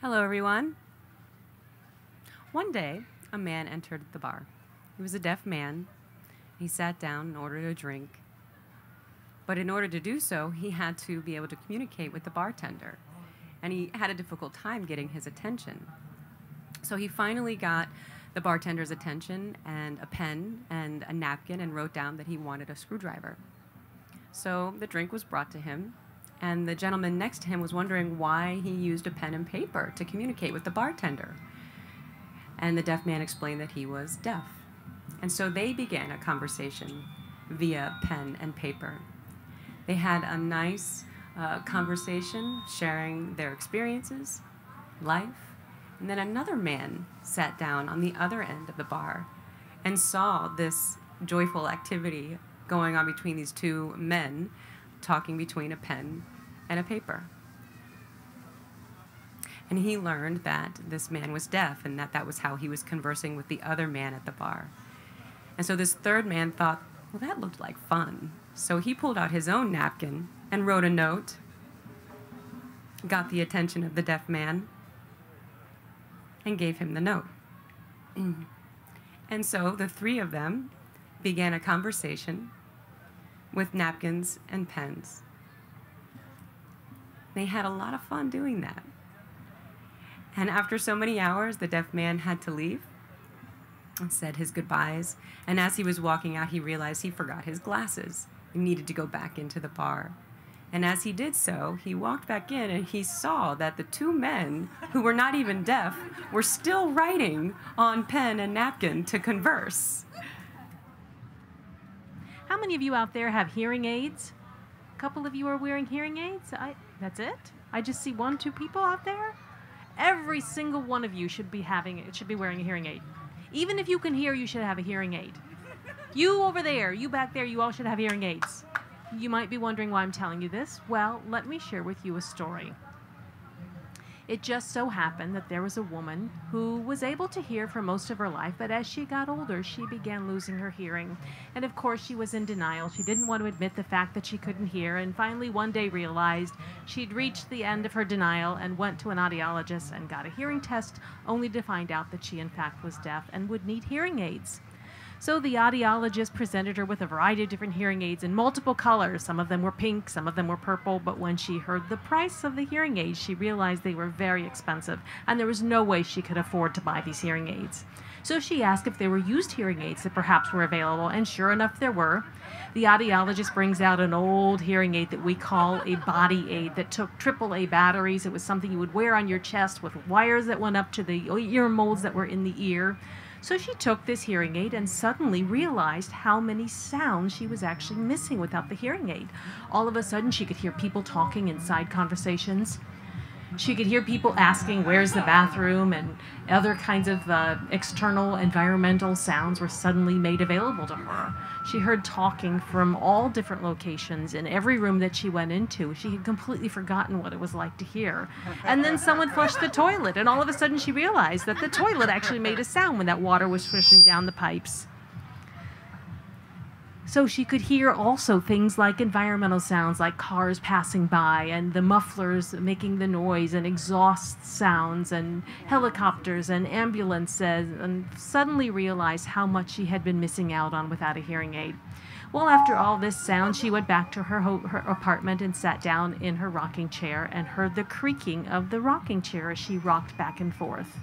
Hello, everyone. One day, a man entered the bar. He was a deaf man. He sat down and ordered a drink. But in order to do so, he had to be able to communicate with the bartender. And he had a difficult time getting his attention. So he finally got the bartender's attention and a pen and a napkin and wrote down that he wanted a screwdriver. So the drink was brought to him. And the gentleman next to him was wondering why he used a pen and paper to communicate with the bartender. And the deaf man explained that he was deaf. And so they began a conversation via pen and paper. They had a nice conversation, sharing their experiences, life. And then another man sat down on the other end of the bar and saw this joyful activity going on between these two men, talking between a pen and a paper. And he learned that this man was deaf and that that was how he was conversing with the other man at the bar. And so this third man thought, well, that looked like fun. So he pulled out his own napkin and wrote a note, got the attention of the deaf man, and gave him the note. And so the three of them began a conversation with napkins and pens. They had a lot of fun doing that. And after so many hours, the deaf man had to leave and said his goodbyes. And as he was walking out, he realized he forgot his glasses. He needed to go back into the bar. And as he did so, he walked back in and he saw that the two men, who were not even deaf, were still writing on pen and napkin to converse. How many of you out there have hearing aids? A couple of you are wearing hearing aids? That's it? I just see 1, 2 people out there? Every single one of you should be wearing a hearing aid. Even if you can hear, you should have a hearing aid. You over there, you back there, you all should have hearing aids. You might be wondering why I'm telling you this. Well, let me share with you a story. It just so happened that there was a woman who was able to hear for most of her life, but as she got older, she began losing her hearing. And of course, she was in denial. She didn't want to admit the fact that she couldn't hear, and finally one day realized she'd reached the end of her denial and went to an audiologist and got a hearing test, only to find out that she in fact was deaf and would need hearing aids. So the audiologist presented her with a variety of different hearing aids in multiple colors. Some of them were pink, some of them were purple, but when she heard the price of the hearing aids, she realized they were very expensive, and there was no way she could afford to buy these hearing aids. So she asked if there were used hearing aids that perhaps were available, and sure enough, there were. The audiologist brings out an old hearing aid that we call a body aid that took AAA batteries. It was something you would wear on your chest with wires that went up to the ear molds that were in the ear. So she took this hearing aid and suddenly realized how many sounds she was actually missing without the hearing aid. All of a sudden, she could hear people talking inside conversations. She could hear people asking, where's the bathroom? And other kinds of external environmental sounds were suddenly made available to her. She heard talking from all different locations in every room that she went into. She had completely forgotten what it was like to hear. And then someone flushed the toilet, and all of a sudden she realized that the toilet actually made a sound when that water was swishing down the pipes. So she could hear also things like environmental sounds, like cars passing by and the mufflers making the noise and exhaust sounds and helicopters and ambulances, and suddenly realized how much she had been missing out on without a hearing aid. Well, after all this sound, she went back to her apartment and sat down in her rocking chair and heard the creaking of the rocking chair as she rocked back and forth.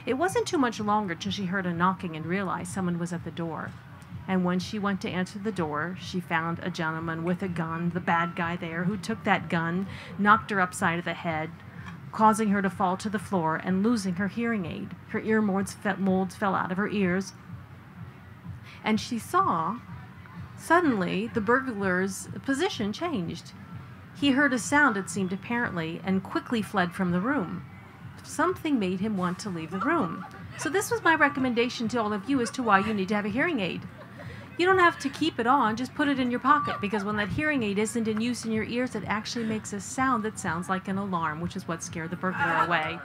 It wasn't too much longer till she heard a knocking and realized someone was at the door. And when she went to answer the door, she found a gentleman with a gun, the bad guy there, who took that gun, knocked her upside of the head, causing her to fall to the floor and losing her hearing aid. Her ear molds fell out of her ears. And she saw, suddenly, the burglar's position changed. He heard a sound, it seemed apparently, and quickly fled from the room. Something made him want to leave the room. So this was my recommendation to all of you as to why you need to have a hearing aid. You don't have to keep it on, just put it in your pocket, because when that hearing aid isn't in use in your ears, it actually makes a sound that sounds like an alarm, which is what scared the burglar away.